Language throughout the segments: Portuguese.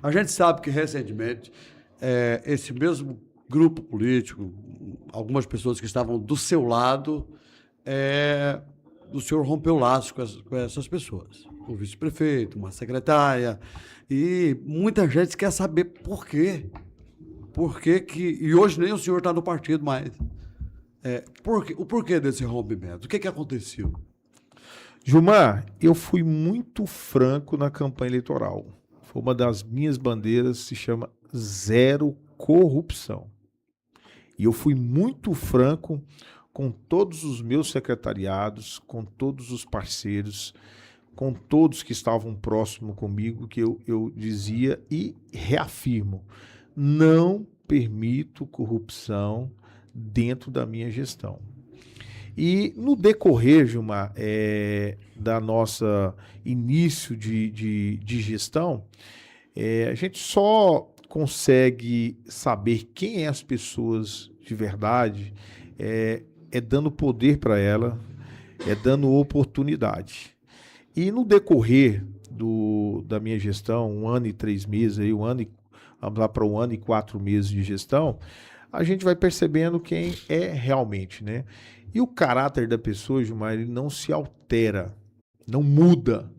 A gente sabe que, recentemente, esse mesmo grupo político, algumas pessoas que estavam do seu lado, o senhor rompeu laços com essas pessoas. O vice-prefeito, uma secretária, e muita gente quer saber por quê. Por que que... E hoje nem o senhor está no partido mais. O porquê desse rompimento? O que aconteceu? Gilmar, eu fui muito franco na campanha eleitoral. Foi uma das minhas bandeiras, se chama zero corrupção. E eu fui muito franco com todos os meus secretariados, com todos os parceiros, com todos que estavam próximos comigo, que eu dizia e reafirmo, não permito corrupção dentro da minha gestão. E no decorrer, Gilmar, da nossa início de gestão, a gente só consegue saber quem é as pessoas de verdade dando poder para ela, dando oportunidade. E no decorrer da minha gestão, 1 ano e 3 meses, vamos lá para 1 ano e 4 meses de gestão, a gente vai percebendo quem é realmente, né? E o caráter da pessoa, Gilmar, ele não se altera, não muda.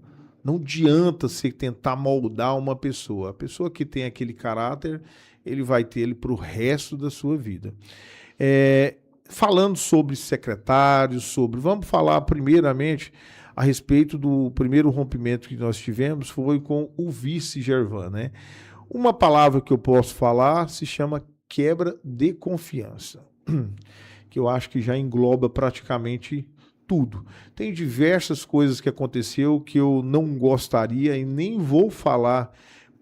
Não adianta você tentar moldar uma pessoa. A pessoa que tem aquele caráter, ele vai ter ele para o resto da sua vida. Falando sobre secretários, vamos falar primeiramente a respeito do primeiro rompimento que nós tivemos, foi com o vice Gervan, né? Uma palavra que eu posso falar se chama quebra de confiança, que eu acho que já engloba praticamente tudo. Tem diversas coisas que aconteceu que eu não gostaria e nem vou falar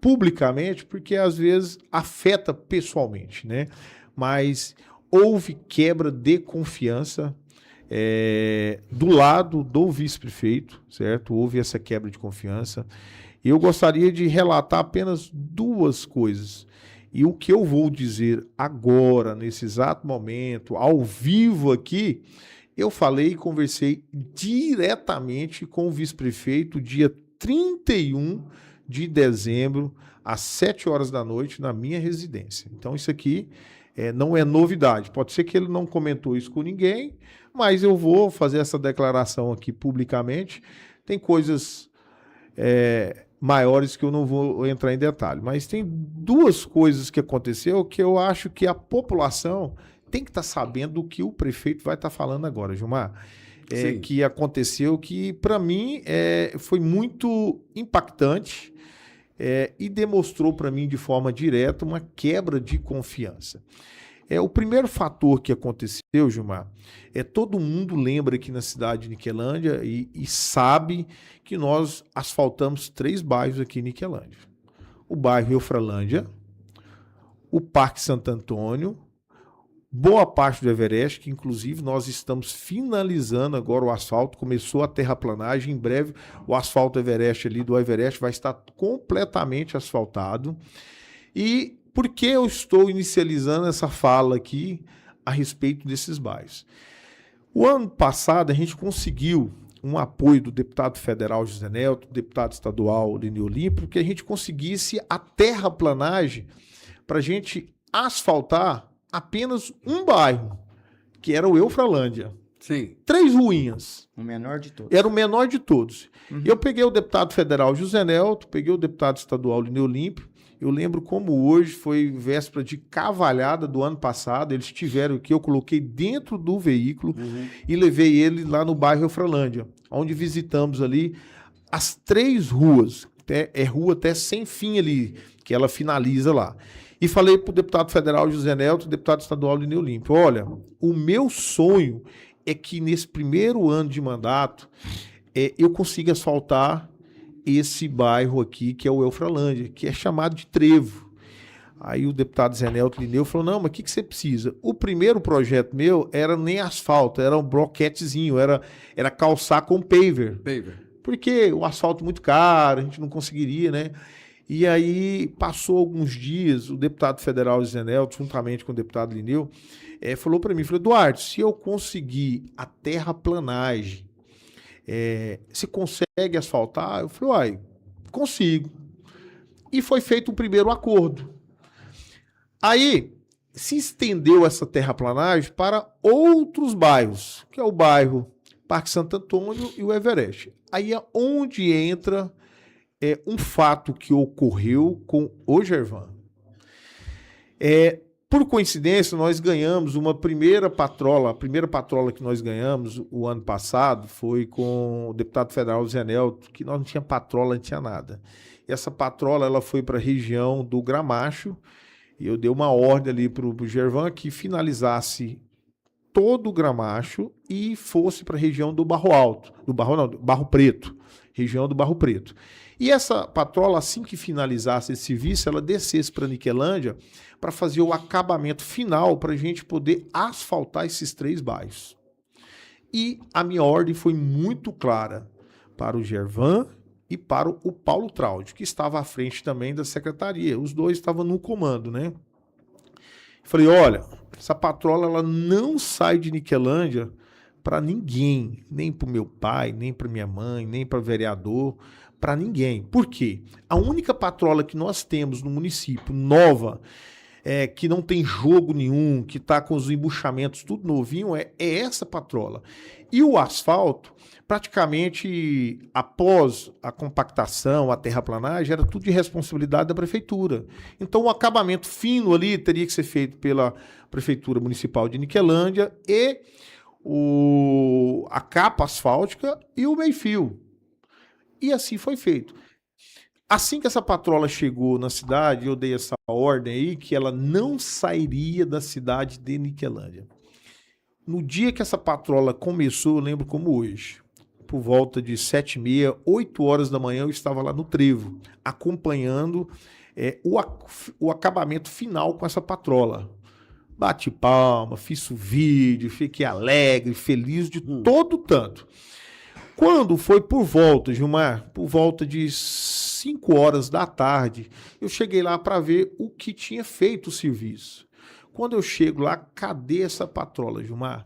publicamente, porque às vezes afeta pessoalmente, né? Mas houve quebra de confiança do lado do vice-prefeito, certo? Houve essa quebra de confiança. Eu gostaria de relatar apenas 2 coisas. E o que eu vou dizer agora, nesse exato momento, ao vivo aqui, eu falei e conversei diretamente com o vice-prefeito dia 31 de dezembro, às 7 horas da noite, na minha residência. Então, isso aqui não é novidade. Pode ser que ele não comentou isso com ninguém, mas eu vou fazer essa declaração aqui publicamente. Tem coisas maiores que eu não vou entrar em detalhe. Mas tem 2 coisas que aconteceu que eu acho que a população tem que estar sabendo do que o prefeito vai estar falando agora, Gilmar. Que aconteceu, que para mim foi muito impactante e demonstrou para mim de forma direta uma quebra de confiança. O primeiro fator que aconteceu, Gilmar, todo mundo lembra aqui na cidade de Niquelândia e sabe que nós asfaltamos 3 bairros aqui em Niquelândia. O bairro Eufralândia, o Parque Santo Antônio, boa parte do Everest, que inclusive nós estamos finalizando agora o asfalto, começou a terraplanagem, em breve o asfalto Everest ali do Everest vai estar completamente asfaltado. E por que eu estou inicializando essa fala aqui a respeito desses bairros? O ano passado a gente conseguiu um apoio do deputado federal José Nelto, do deputado estadual Lineu Olímpio, que a gente conseguisse a terraplanagem para a gente asfaltar apenas um bairro, que era o Eufralândia. Sim. 3 ruínas. O menor de todos. Era o menor de todos. Eu peguei o deputado federal José Nelto, peguei o deputado estadual Lineu Olímpio. Eu lembro como hoje, foi véspera de cavalhada do ano passado, eles tiveram aqui, eu coloquei dentro do veículo e levei ele lá no bairro Eufralândia, onde visitamos ali as 3 ruas, rua até sem fim ali, que ela finaliza lá. E falei para o deputado federal José Nelto, deputado estadual Lineu Olímpio, olha, o meu sonho é que nesse primeiro ano de mandato eu consiga asfaltar esse bairro aqui, que é o Eufralândia, que é chamado de Trevo. Aí o deputado Zé Nelto Lineu falou, não, mas o que você precisa? O primeiro projeto meu era nem asfalto, era um bloquetezinho, era calçar com paver. Porque o asfalto é muito caro, a gente não conseguiria, né? E aí, passou alguns dias, o deputado federal Zé Nelto, juntamente com o deputado Lineu, falou para mim, falou, Eduardo, se eu conseguir a terraplanagem, você consegue asfaltar? Eu falei, uai, consigo. E foi feito um primeiro acordo. Aí se estendeu essa terraplanagem para outros bairros, que é o bairro Parque Santo Antônio e o Everest. Aí é onde entra um fato que ocorreu com o Gervan. Por coincidência, nós ganhamos uma primeira patrola. A primeira patrola que nós ganhamos o ano passado foi com o deputado federal Zé Nelto, que nós não tinha patrola, não tinha nada. E essa patrola ela foi para a região do Gramacho, e eu dei uma ordem ali para o Gervan que finalizasse todo o Gramacho e fosse para a região do Barro Alto, do Barro Preto, região do Barro Preto. E essa patrola, assim que finalizasse esse serviço, ela descesse para Niquelândia para fazer o acabamento final para a gente poder asfaltar esses 3 bairros. E a minha ordem foi muito clara para o Gervan e para o Paulo Traude, que estava à frente também da secretaria. Os dois estavam no comando, né? Falei, olha, essa patrola ela não sai de Niquelândia para ninguém, nem para o meu pai, nem para minha mãe, nem para vereador, para ninguém. Por quê? A única patrola que nós temos no município, nova, que não tem jogo nenhum, que está com os embuchamentos tudo novinho, é essa patrola. E o asfalto, praticamente após a compactação, a terraplanagem, era tudo de responsabilidade da prefeitura. Então o acabamento fino ali teria que ser feito pela Prefeitura Municipal de Niquelândia e a capa asfáltica e o meio-fio. E assim foi feito. Assim que essa patrola chegou na cidade, eu dei essa ordem aí que ela não sairia da cidade de Niquelândia. No dia que essa patrola começou, eu lembro como hoje, por volta de 7h30, 8 horas da manhã, eu estava lá no Trevo, acompanhando o acabamento final com essa patrola. Bati palma, fiz o vídeo, fiquei alegre, feliz de todo tanto. Quando foi por volta, Gilmar, por volta de 5 horas da tarde, eu cheguei lá para ver o que tinha feito o serviço. Quando eu chego lá, cadê essa patrola, Gilmar?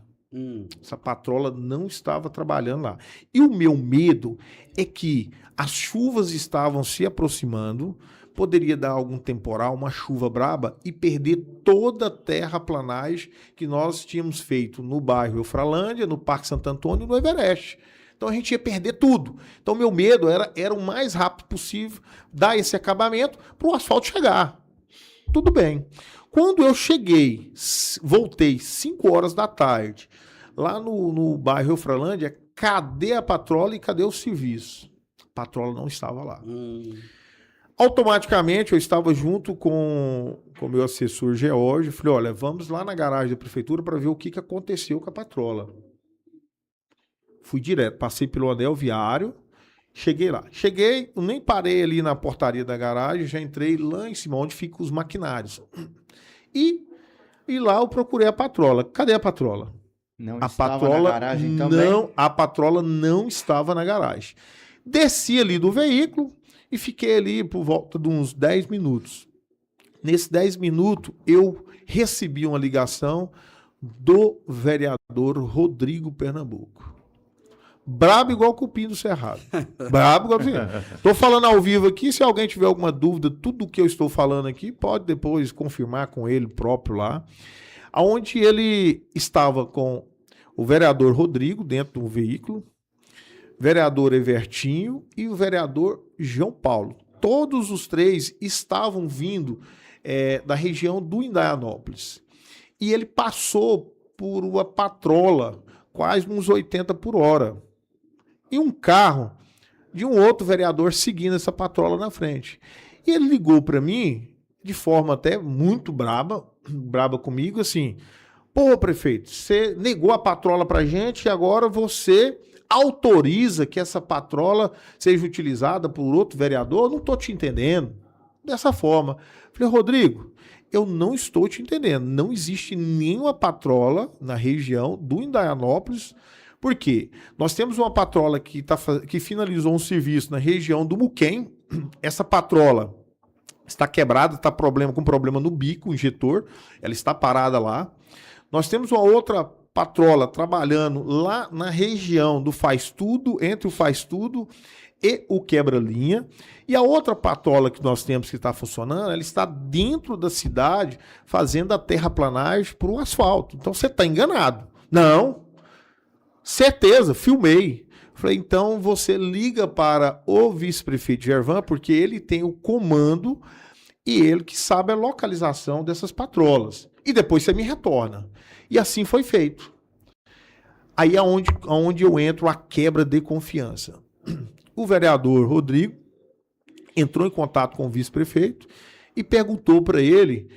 Essa patrola não estava trabalhando lá. E o meu medo é que as chuvas estavam se aproximando, poderia dar algum temporal, uma chuva braba e perder toda a terraplanagem que nós tínhamos feito no bairro Eufralândia, no Parque Santo Antônio e no Everest. Então a gente ia perder tudo. Então meu medo era o mais rápido possível dar esse acabamento para o asfalto chegar. Tudo bem. Quando eu cheguei, voltei 5 horas da tarde, lá no bairro Eufralândia, cadê a patrola e cadê o serviço? A patrola não estava lá. Automaticamente eu estava junto com o meu assessor George, falei, olha, vamos lá na garagem da prefeitura para ver o que aconteceu com a patrola. Fui direto, passei pelo anel viário, cheguei lá. Cheguei, eu nem parei ali na portaria da garagem, já entrei lá em cima, onde ficam os maquinários. E lá eu procurei a patrola. Cadê a patrola? Não estava na garagem também? A patrola não estava na garagem. Desci ali do veículo e fiquei ali por volta de uns 10 minutos. Nesses 10 minutos, eu recebi uma ligação do vereador Rodrigo Pernambuco. Brabo igual cupim do cerrado. Brabo igual cupim. Estou falando ao vivo aqui, se alguém tiver alguma dúvida, tudo o que eu estou falando aqui, pode depois confirmar com ele próprio lá. Onde ele estava com o vereador Rodrigo dentro do veículo, vereador Evertinho e o vereador João Paulo. Todos os 3 estavam vindo da região do Indaianópolis. E ele passou por uma patrola, quase uns 80 por hora. E um carro de um outro vereador seguindo essa patrola na frente. E ele ligou para mim, de forma até muito braba comigo, assim, pô, prefeito, você negou a patrola pra gente e agora você autoriza que essa patrola seja utilizada por outro vereador? Eu não tô te entendendo. Dessa forma. Falei, Rodrigo, eu não estou te entendendo. Não existe nenhuma patrola na região do Indaianópolis. Por quê? Nós temos uma patrola que finalizou um serviço na região do Muquem. Essa patrola está quebrada, está com problema no bico, o injetor. Ela está parada lá. Nós temos uma outra patrola trabalhando lá na região do Faz Tudo, entre o Faz Tudo e o quebra-linha. E a outra patrola que nós temos que está funcionando, ela está dentro da cidade fazendo a terraplanagem para o asfalto. Então você está enganado. Não. Certeza, filmei. Falei, então você liga para o vice-prefeito Gervan, porque ele tem o comando e ele que sabe a localização dessas patrolas. E depois você me retorna. E assim foi feito. Aí é onde eu entro a quebra de confiança. O vereador Rodrigo entrou em contato com o vice-prefeito e perguntou para ele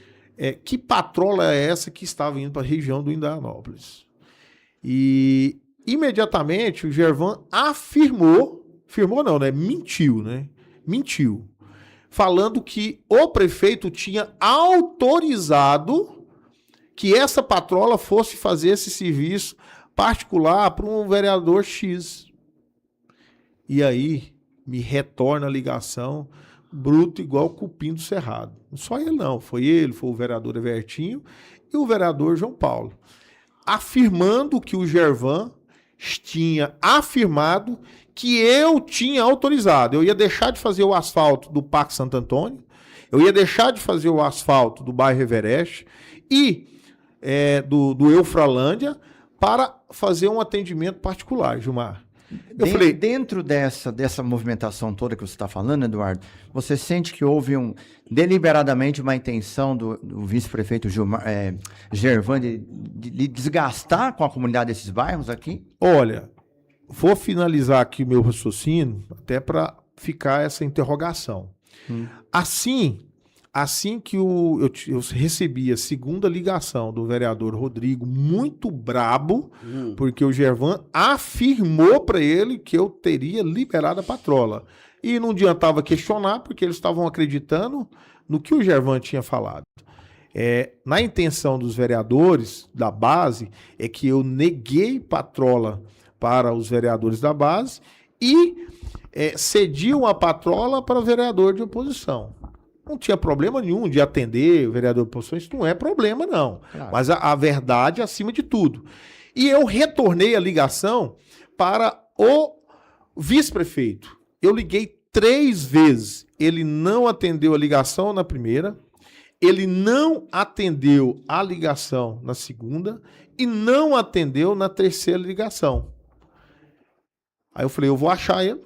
que patrola é essa que estava indo para a região do Indianópolis. E imediatamente o Gervan mentiu, falando que o prefeito tinha autorizado que essa patrola fosse fazer esse serviço particular para um vereador X. E aí me retorna a ligação bruto igual cupim do cerrado. Não só ele não, foi o vereador Evertinho e o vereador João Paulo, afirmando que o Gervan tinha afirmado que eu tinha autorizado. Eu ia deixar de fazer o asfalto do Parque Santo Antônio, eu ia deixar de fazer o asfalto do bairro Everest e do Eufralândia para fazer um atendimento particular, Gilmar. Falei, dentro dessa movimentação toda que você está falando, Eduardo, você sente que houve deliberadamente uma intenção do vice-prefeito Gervan de desgastar com a comunidade desses bairros aqui? Olha, vou finalizar aqui o meu raciocínio, até para ficar essa interrogação. Assim que eu recebi a segunda ligação do vereador Rodrigo, muito brabo, porque o Gervan afirmou para ele que eu teria liberado a patrola. E não adiantava questionar, porque eles estavam acreditando no que o Gervan tinha falado. Na intenção dos vereadores da base, é que eu neguei patrola para os vereadores da base e cedi uma patrola para o vereador de oposição. Não tinha problema nenhum de atender o vereador de oposição, isso não é problema, não. Claro. Mas a verdade acima de tudo. E eu retornei a ligação para o vice-prefeito. Eu liguei 3 vezes. Ele não atendeu a ligação na primeira, ele não atendeu a ligação na segunda e não atendeu na terceira ligação. Aí eu falei, eu vou achar ele.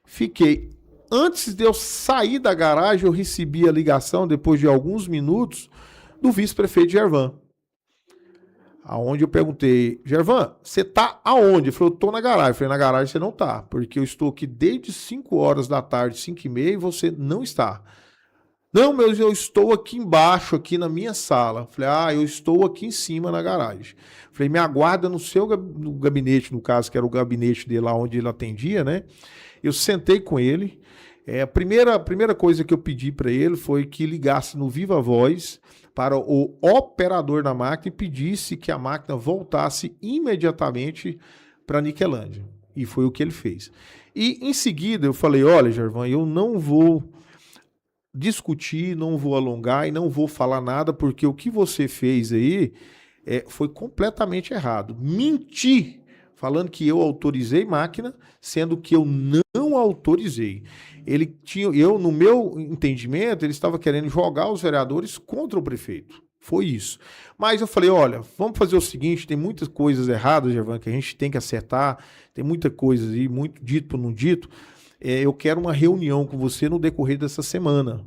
Fiquei. Antes de eu sair da garagem, eu recebi a ligação, depois de alguns minutos, do vice-prefeito Gervan. Aonde eu perguntei, Gervan, você tá aonde? Ele falou, eu tô na garagem. Eu falei, na garagem você não tá, porque eu estou aqui desde 5 horas da tarde, 5h30, e você não está. Não, mas eu estou aqui embaixo, aqui na minha sala. Eu falei, eu estou aqui em cima na garagem. Eu falei, me aguarda no gabinete, no caso, que era o gabinete dele lá onde ele atendia, né? Eu sentei com ele. A primeira coisa que eu pedi para ele foi que ligasse no Viva Voz para o operador da máquina e pedisse que a máquina voltasse imediatamente para Niquelândia. E foi o que ele fez. E em seguida eu falei, olha, Gervan, eu não vou discutir, não vou alongar e não vou falar nada, porque o que você fez aí foi completamente errado. Mentir, falando que eu autorizei máquina, sendo que eu não autorizei. No meu entendimento, ele estava querendo jogar os vereadores contra o prefeito. Foi isso. Mas eu falei, olha, vamos fazer o seguinte, tem muitas coisas erradas, Gervan, que a gente tem que acertar, tem muita coisa aí, muito dito por não dito. Eu quero uma reunião com você no decorrer dessa semana.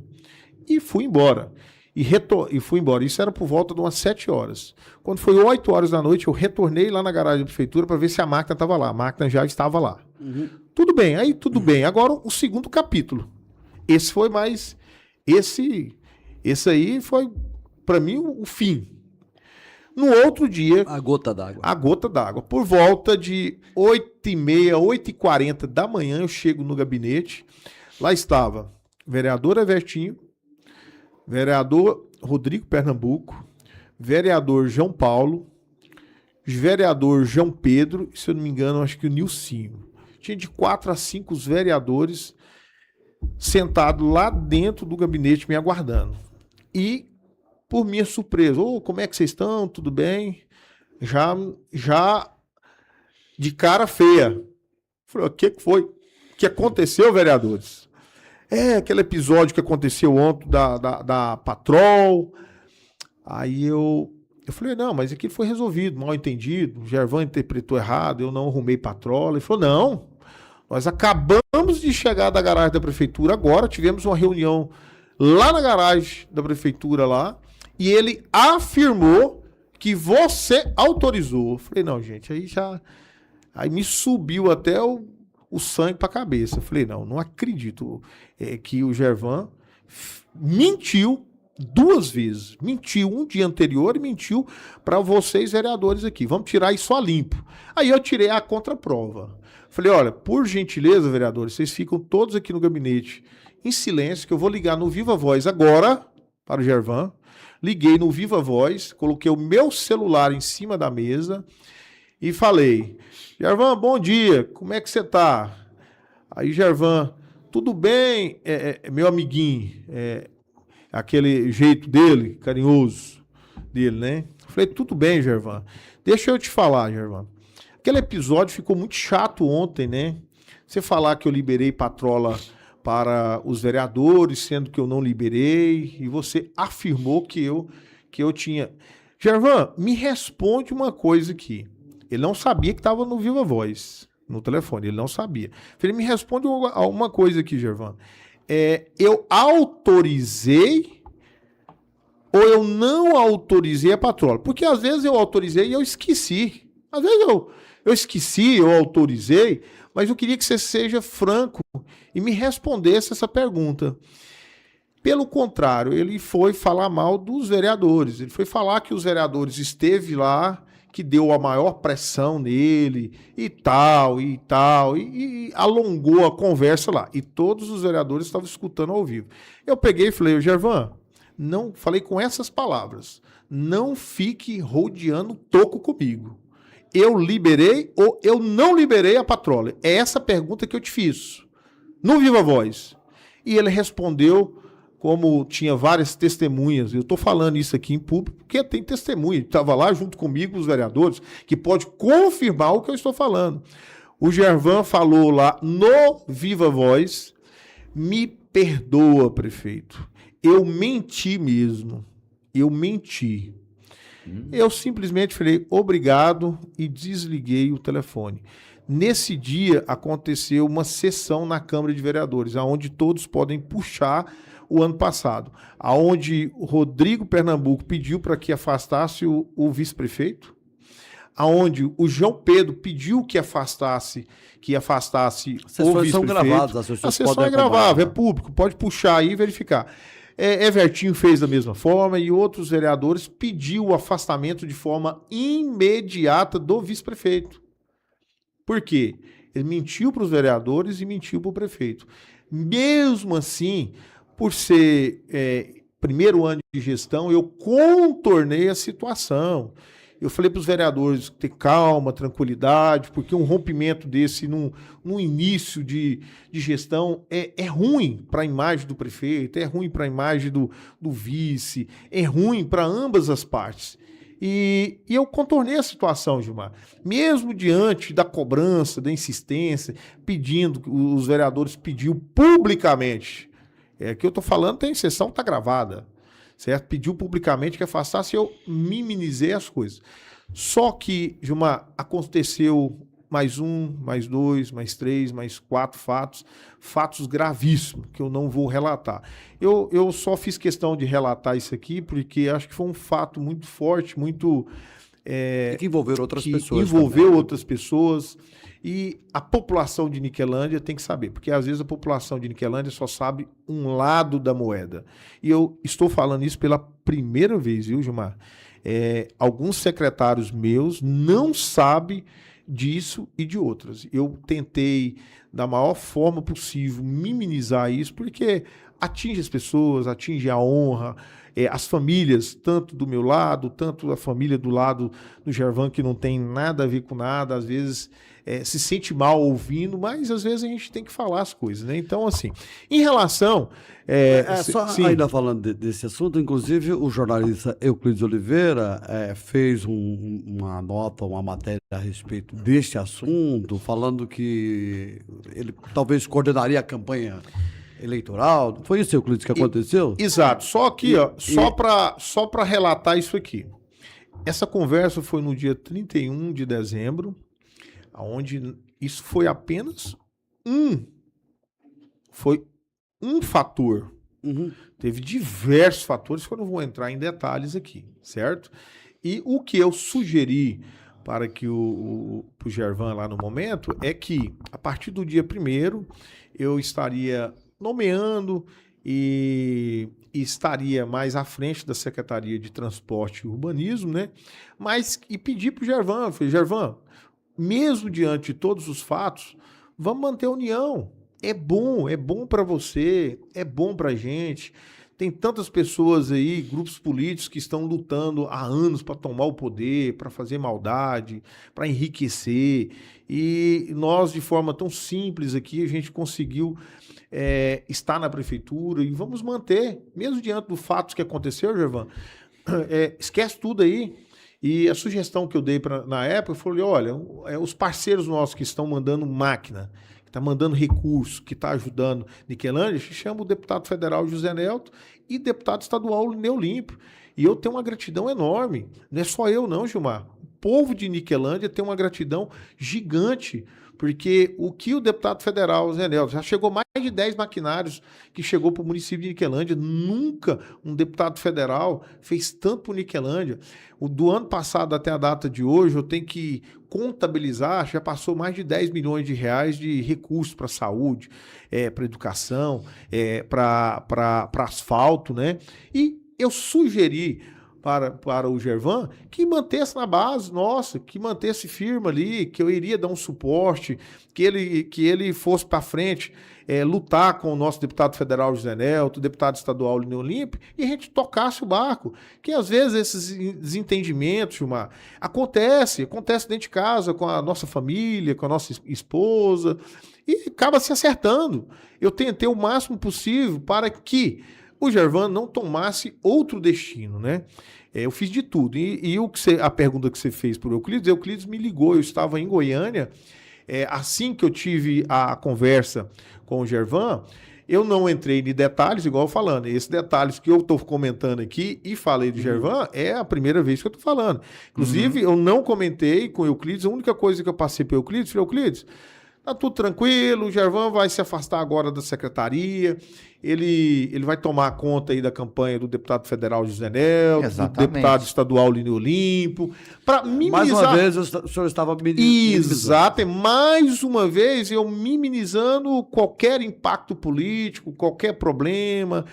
E fui embora. E fui embora. Isso era por volta de umas 7 horas. Quando foi 8 horas da noite, eu retornei lá na garagem da prefeitura para ver se a máquina estava lá. A máquina já estava lá. Tudo bem, aí tudo bem. Agora o segundo capítulo. Esse foi mais... Esse aí foi, para mim, o fim. No outro dia... A gota d'água. A gota d'água. Por volta de 8h30, 8h40 da manhã, eu chego no gabinete. Lá estava o vereador Evertinho, vereador Rodrigo Pernambuco, vereador João Paulo, vereador João Pedro, e, se eu não me engano, acho que o Nilcinho. Tinha de 4 a 5 os vereadores sentados lá dentro do gabinete me aguardando. E, por minha surpresa, como é que vocês estão? Tudo bem? Já de cara feia. Falei, o que foi? O que aconteceu, vereadores? Aquele episódio que aconteceu ontem da Patrol. Aí eu falei, não, mas aquilo foi resolvido, mal entendido. O Gervan interpretou errado, eu não arrumei patrola. Ele falou, não, nós acabamos de chegar da garagem da prefeitura agora, tivemos uma reunião lá na garagem da prefeitura lá, e ele afirmou que você autorizou. Eu falei, não, gente, aí me subiu até o sangue pra cabeça. Eu falei, não acredito que o Gervan mentiu 2 vezes. Mentiu um dia anterior e mentiu para vocês, vereadores, aqui. Vamos tirar isso a limpo. Aí eu tirei a contraprova. Falei, olha, por gentileza, vereadores, vocês ficam todos aqui no gabinete em silêncio, que eu vou ligar no Viva Voz agora para o Gervan. Liguei no Viva Voz, coloquei o meu celular em cima da mesa e falei, Gervan, bom dia, como é que você tá? Aí, Gervan, tudo bem, meu amiguinho, aquele jeito dele, carinhoso dele, né? Falei, tudo bem, Gervan. Deixa eu te falar, Gervan. Aquele episódio ficou muito chato ontem, né? Você falar que eu liberei patrola para os vereadores, sendo que eu não liberei, e você afirmou que eu tinha... Gervan, me responde uma coisa aqui. Ele não sabia que estava no Viva Voz, no telefone, ele não sabia. Falei, me responde uma coisa aqui, Gervan. Eu autorizei ou eu não autorizei a patrola? Porque às vezes eu autorizei e eu esqueci. Às vezes eu esqueci, eu autorizei, mas eu queria que você seja franco e me respondesse essa pergunta. Pelo contrário, ele foi falar mal dos vereadores. Ele foi falar que os vereadores esteve lá, que deu a maior pressão nele e alongou a conversa lá. E todos os vereadores estavam escutando ao vivo. Eu peguei e falei, Gervan, não, falei com essas palavras, não fique rodeando toco comigo. Eu liberei ou eu não liberei a patrola? É essa pergunta que eu te fiz, no Viva Voz. E ele respondeu, como tinha várias testemunhas, eu estou falando isso aqui em público, porque tem testemunha, estava lá junto comigo os vereadores, que pode confirmar o que eu estou falando. O Gervan falou lá no Viva Voz, me perdoa, prefeito, eu menti mesmo, eu menti. Eu simplesmente falei obrigado e desliguei o telefone. Nesse dia aconteceu uma sessão na Câmara de Vereadores, onde todos podem puxar o ano passado, aonde o Rodrigo Pernambuco pediu para que afastasse o vice-prefeito, aonde o João Pedro pediu que afastasse o vice-prefeito. São gravadas, a sessão é gravável, é público, pode puxar aí e verificar. Evertinho fez da mesma forma e outros vereadores pediu o afastamento de forma imediata do vice-prefeito. Por quê? Ele mentiu para os vereadores e mentiu para o prefeito. Mesmo assim, por ser primeiro ano de gestão, eu contornei a situação. Eu falei para os vereadores ter calma, tranquilidade, porque um rompimento desse no início de gestão é ruim para a imagem do prefeito, é ruim para a imagem do vice, é ruim para ambas as partes. E eu contornei a situação, Gilmar. Mesmo diante da cobrança, da insistência, os vereadores pediu publicamente. Que eu estou falando, tem sessão, está gravada. Certo? Pediu publicamente que afastasse, eu minimizei as coisas. Só que, Gilmar, aconteceu mais 1, mais 2, mais 3, mais 4 fatos gravíssimos, que eu não vou relatar. Eu só fiz questão de relatar isso aqui, porque acho que foi um fato muito forte, muito... que envolveu outras pessoas. Envolveu outras pessoas. E a população de Niquelândia tem que saber, porque às vezes a população de Niquelândia só sabe um lado da moeda. E eu estou falando isso pela primeira vez, viu, Gilmar? Alguns secretários meus não sabem disso e de outras. Eu tentei, da maior forma possível, minimizar isso, porque atinge as pessoas, atinge a honra, as famílias, tanto do meu lado, tanto a família do lado do Gervan, que não tem nada a ver com nada, às vezes se sente mal ouvindo, mas às vezes a gente tem que falar as coisas, né? Então, assim, em relação... Só sim. ainda falando desse assunto, inclusive o jornalista Euclides Oliveira fez uma nota, uma matéria a respeito deste assunto, falando que ele talvez coordenaria a campanha eleitoral. Foi isso, Euclides, que aconteceu? Exato. Só aqui, só para relatar isso aqui. Essa conversa foi no dia 31 de dezembro, onde isso foi apenas um fator. Uhum. Teve diversos fatores que eu não vou entrar em detalhes aqui, certo? E o que eu sugeri para que o Gervan lá no momento é que, a partir do dia 1º, eu estaria nomeando e estaria mais à frente da Secretaria de Transporte e Urbanismo, né? E pedir para o Gervan, falei, Gervan, mesmo diante de todos os fatos, vamos manter a união. É bom para você, é bom para a gente. Tem tantas pessoas aí, grupos políticos que estão lutando há anos para tomar o poder, para fazer maldade, para enriquecer. E nós, de forma tão simples aqui, a gente conseguiu estar na prefeitura e vamos manter, mesmo diante do fato que aconteceu, Gervan, esquece tudo aí. E a sugestão que eu dei na época, eu falei, olha, os parceiros nossos que estão mandando máquina, que está mandando recurso, que está ajudando Niquelândia, se chama o deputado federal José Nelto e deputado estadual Lineu Limpo. E eu tenho uma gratidão enorme. Não é só eu não, Gilmar. O povo de Niquelândia tem uma gratidão gigante, porque o que o deputado federal José Nelto, já chegou mais de 10 maquinários que chegou para o município de Niquelândia. Nunca um deputado federal fez tanto para o Niquelândia. Do ano passado até a data de hoje, eu tenho que contabilizar, já passou mais de 10 milhões de reais de recursos para saúde, para educação, para asfalto, né? E eu sugeri para o Gervan que mantesse na base nossa, que mantesse firme ali, que eu iria dar um suporte, que ele fosse para frente, lutar com o nosso deputado federal José Nelto, o deputado estadual Lineu Limpo, e a gente tocasse o barco. Que às vezes esses desentendimentos, Gilmar, acontece dentro de casa, com a nossa família, com a nossa esposa, e acaba se acertando. Eu tentei o máximo possível para que o Gervan não tomasse outro destino, né? Eu fiz de tudo. E a pergunta que você fez para o Euclides me ligou, eu estava em Goiânia, assim que eu tive a conversa com o Gervan, eu não entrei em detalhes, igual eu falando. Esses detalhes que eu estou comentando aqui e falei do Gervan é a primeira vez que eu estou falando. Inclusive, eu não comentei com o Euclides, a única coisa que eu passei para o Euclides, falei, Euclides, tá tudo tranquilo, o Gervan vai se afastar agora da secretaria, ele vai tomar conta aí da campanha do deputado federal José Nelto, do deputado estadual Lineu Limpo, para minimizar... Mais uma vez o senhor estava minimizando. Exato, mais uma vez eu minimizando qualquer impacto político, qualquer problema,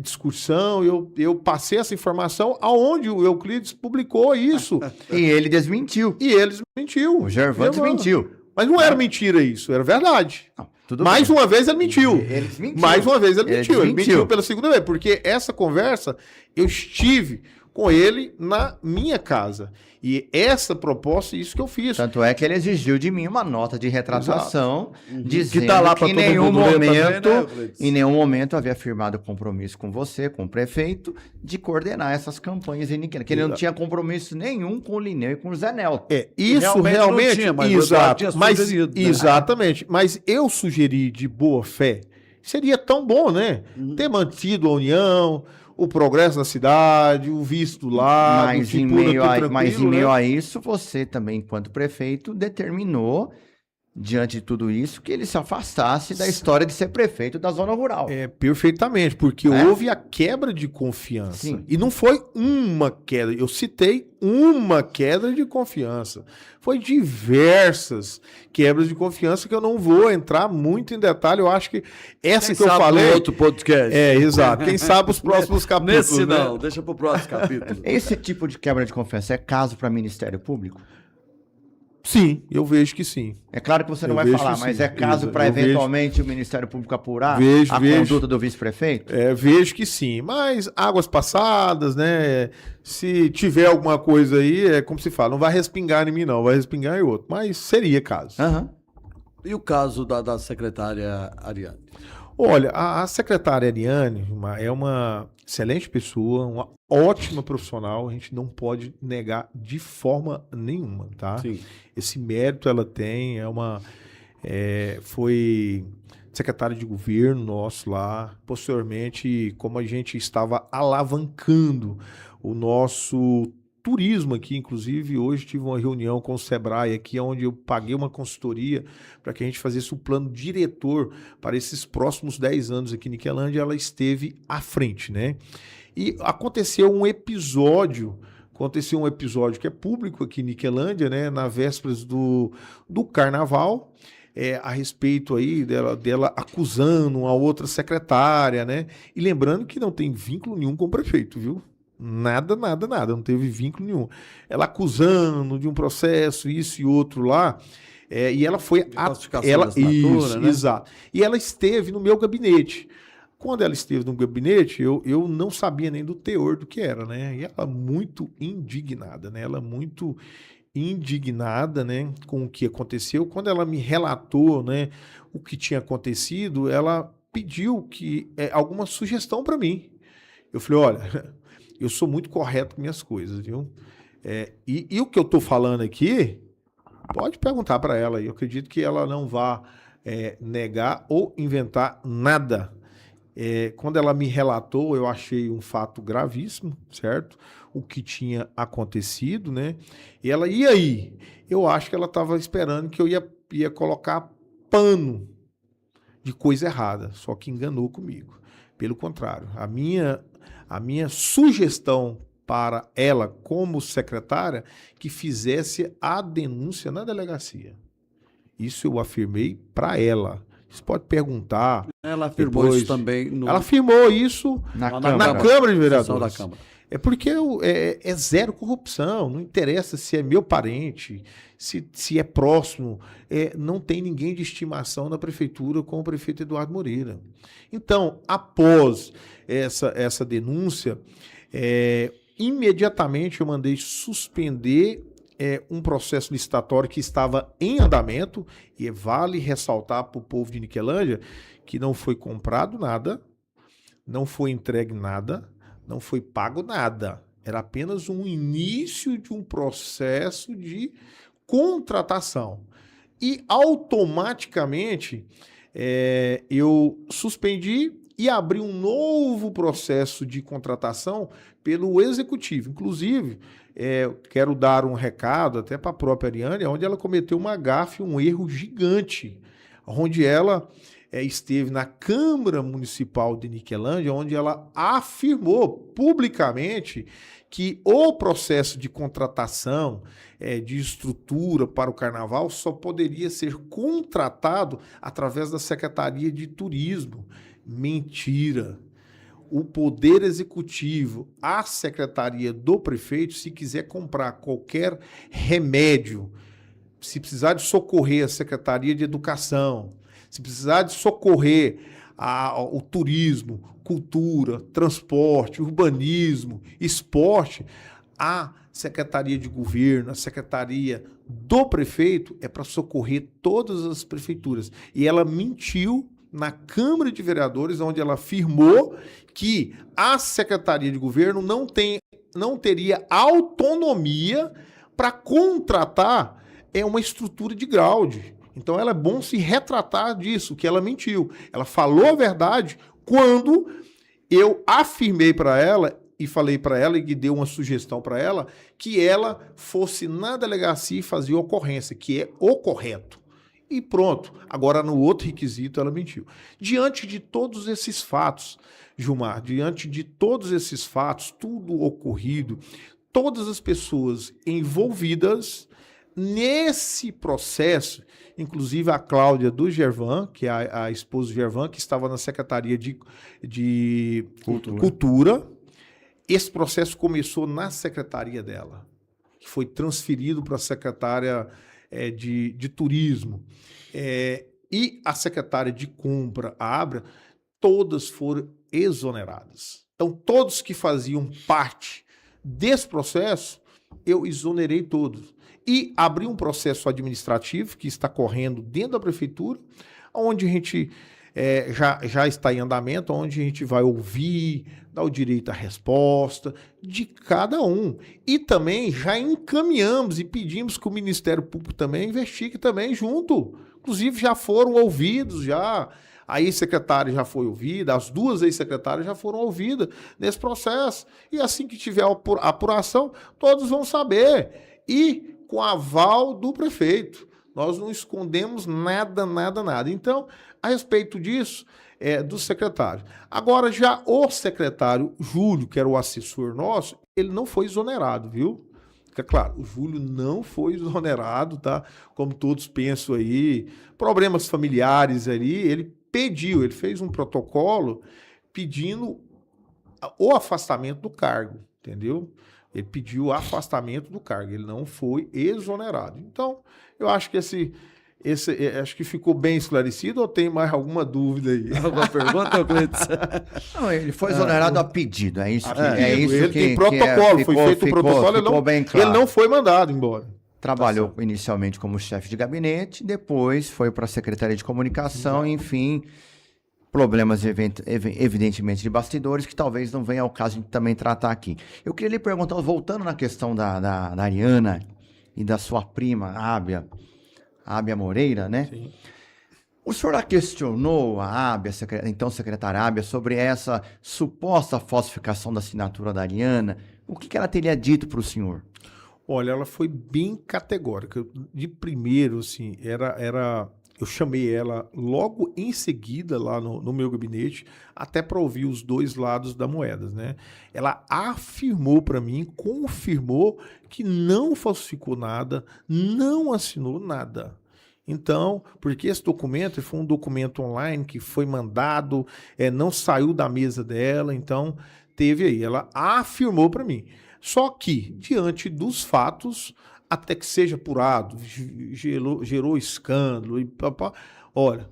discussão, eu passei essa informação aonde o Euclides publicou isso. E ele desmentiu. O Gervan desmentiu. Mas não era mentira isso, era verdade. Não, mais uma vez ele mentiu. Ele desmentiu. Mais uma vez ele mentiu. Ele mentiu pela segunda vez, porque essa conversa eu estive com ele na minha casa. E essa proposta, isso que eu fiz. Tanto é que ele exigiu de mim uma nota de retratação, dizendo que, tá lá que em nenhum momento havia firmado compromisso com você, com o prefeito, de coordenar essas campanhas em Niquelândia. Que ele não tinha compromisso nenhum com o Lineu e com o Zé Nelto. Isso realmente tinha, mas exato. sugerido, né? Exatamente. Mas eu sugeri de boa fé. Seria tão bom, né? Ter mantido a união, o progresso da cidade, o visto do lado, mas em meio a isso, você também, enquanto prefeito, determinou, diante de tudo isso, que ele se afastasse da história de ser prefeito da zona rural. Perfeitamente, porque houve a quebra de confiança. Sim. E não foi uma queda, eu citei uma queda de confiança. Foi diversas quebras de confiança que eu não vou entrar muito em detalhe. Eu acho que essa que eu falei... outro podcast. Exato. Quem sabe os próximos capítulos. Nesse não, deixa para o próximo capítulo. Esse tipo de quebra de confiança é caso para Ministério Público? Sim, eu vejo que sim. É claro que você não Eu vai vejo falar, que mas sim. é caso Isso, para eu vejo. eventualmente o Ministério Público apurar Vejo. conduta do vice-prefeito? Vejo que sim, mas águas passadas, né? Se tiver alguma coisa aí, é como se fala, não vai respingar em mim, não, vai respingar em outro. Mas seria caso. Aham. E o caso da secretária Ariane? Olha, a secretária Ariane é uma excelente pessoa, uma ótima profissional, a gente não pode negar de forma nenhuma, tá? Sim. Esse mérito ela tem, foi secretária de governo nosso lá. Posteriormente, como a gente estava alavancando o nosso turismo aqui, inclusive hoje tive uma reunião com o Sebrae aqui, onde eu paguei uma consultoria para que a gente fizesse o plano diretor para esses próximos 10 anos aqui em Niquelândia. Ela esteve à frente, né? E aconteceu um episódio que é público aqui em Niquelândia, né? Na vésperas do carnaval, a respeito aí dela acusando a outra secretária, né? E lembrando que não tem vínculo nenhum com o prefeito, viu? Nada, não teve vínculo nenhum. Ela acusando de um processo, isso e outro lá, e ela foi... Falsificação da assinatura, né? Exato. E ela esteve no meu gabinete. Quando ela esteve no gabinete, eu não sabia nem do teor do que era, né? E ela muito indignada, né? Né, com o que aconteceu. Quando ela me relatou, né, o que tinha acontecido, ela pediu alguma sugestão para mim. Eu falei, olha, eu sou muito correto com minhas coisas, viu? E o que eu estou falando aqui, pode perguntar para ela. Eu acredito que ela não vá negar ou inventar nada. Quando ela me relatou, eu achei um fato gravíssimo, certo? O que tinha acontecido, né? E ela, e aí? Eu acho que ela estava esperando que eu ia colocar pano de coisa errada, só que enganou comigo. Pelo contrário, a minha sugestão para ela, como secretária, que fizesse a denúncia na delegacia. Isso eu afirmei para ela. Você pode perguntar. Ela afirmou depois. isso também no... Ela afirmou isso Na lá Câmara. na Câmara de sessão Vereadores. da Câmara. É porque é zero corrupção, não interessa se é meu parente, se é próximo, não tem ninguém de estimação na prefeitura com o prefeito Eduardo Moreira. Então, após essa denúncia, imediatamente eu mandei suspender um processo licitatório que estava em andamento, e vale ressaltar para o povo de Niquelândia que não foi comprado nada, não foi entregue nada, não foi pago nada. Era apenas um início de um processo de contratação. E automaticamente eu suspendi e abri um novo processo de contratação pelo executivo. Inclusive, quero dar um recado até para a própria Ariane, onde ela cometeu uma gafe, um erro gigante, onde ela esteve na Câmara Municipal de Niquelândia, onde ela afirmou publicamente que o processo de contratação de estrutura para o carnaval só poderia ser contratado através da Secretaria de Turismo. Mentira! O Poder Executivo, a Secretaria do Prefeito, se quiser comprar qualquer remédio, se precisar de socorrer a Secretaria de Educação, se precisar de socorrer o turismo, cultura, transporte, urbanismo, esporte, a Secretaria de Governo, a Secretaria do Prefeito é para socorrer todas as prefeituras. E ela mentiu na Câmara de Vereadores, onde ela afirmou que a Secretaria de Governo não teria autonomia para contratar uma estrutura de ground. Então, ela é bom se retratar disso, que ela mentiu. Ela falou a verdade quando eu afirmei para ela e falei para ela e dei uma sugestão para ela que ela fosse na delegacia e fazer ocorrência, que é o correto. E pronto. Agora, no outro requisito, ela mentiu. Diante de todos esses fatos, Gilmar, tudo ocorrido, todas as pessoas envolvidas nesse processo, inclusive a Cláudia do Gervan, que é a esposa do Gervan, que estava na Secretaria de Cultura. Esse processo começou na secretaria dela, que foi transferido para a secretária de turismo, e a secretária de compra, a Ábria, todas foram exoneradas. Então, todos que faziam parte desse processo, eu exonerei todos. E abri um processo administrativo que está correndo dentro da prefeitura, onde a gente já está em andamento, onde a gente vai ouvir, dar o direito à resposta de cada um. E também já encaminhamos e pedimos que o Ministério Público também investigue também junto. Inclusive já foram ouvidos, a ex-secretária já foi ouvida, as duas ex-secretárias já foram ouvidas nesse processo. E assim que tiver a apuração, todos vão saber. E com aval do prefeito. Nós não escondemos nada. Então, a respeito disso, do secretário. Agora, já o secretário Júlio, que era o assessor nosso, ele não foi exonerado, viu? Fica claro, o Júlio não foi exonerado, tá? Como todos pensam aí, problemas familiares ali, ele fez um protocolo pedindo o afastamento do cargo, entendeu? Ele pediu o afastamento do cargo, ele não foi exonerado. Então, eu acho que acho que ficou bem esclarecido, ou tem mais alguma dúvida aí? Alguma pergunta, Cleiton? Não, ele foi exonerado a pedido, é isso que ele tem protocolo, foi feito o protocolo, bem claro. Ele não foi mandado embora. Trabalhou inicialmente como chefe de gabinete, depois foi para a Secretaria de Comunicação, enfim, problemas evidentemente de bastidores que talvez não venha ao caso de também tratar aqui. Eu queria lhe perguntar, voltando na questão da Ariana e da sua prima, Ábia Moreira, né? Sim. O senhor a questionou a Ábia, então secretária Ábia, sobre essa suposta falsificação da assinatura da Ariana? O que ela teria dito para o senhor? Olha, ela foi bem categórica. De primeiro, assim, eu chamei ela logo em seguida lá no meu gabinete, até para ouvir os dois lados da moeda, né? Ela afirmou para mim, confirmou que não falsificou nada, não assinou nada. Então, porque esse documento foi um documento online que foi mandado, não saiu da mesa dela, então teve aí. Ela afirmou para mim. Só que, diante dos fatos, até que seja apurado, gerou escândalo, e olha,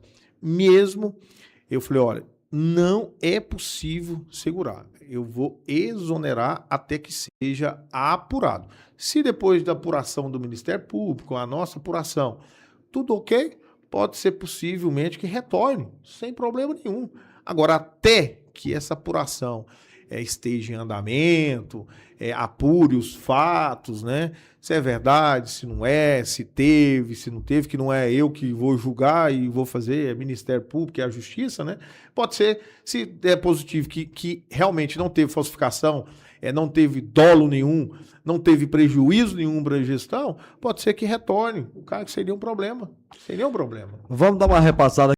eu falei, olha, não é possível segurar, eu vou exonerar até que seja apurado. Se depois da apuração do Ministério Público, a nossa apuração, tudo ok, pode ser possivelmente que retorne, sem problema nenhum. Agora, até que essa apuração esteja em andamento, apure os fatos, né? Se é verdade, se não é, se teve, se não teve, que não é eu que vou julgar e vou fazer, é Ministério Público, é a Justiça, né? Pode ser, se é positivo, que realmente não teve falsificação, não teve dolo nenhum, não teve prejuízo nenhum para a gestão, pode ser que retorne. O cara que seria um problema. Seria um problema. Vamos dar uma repassada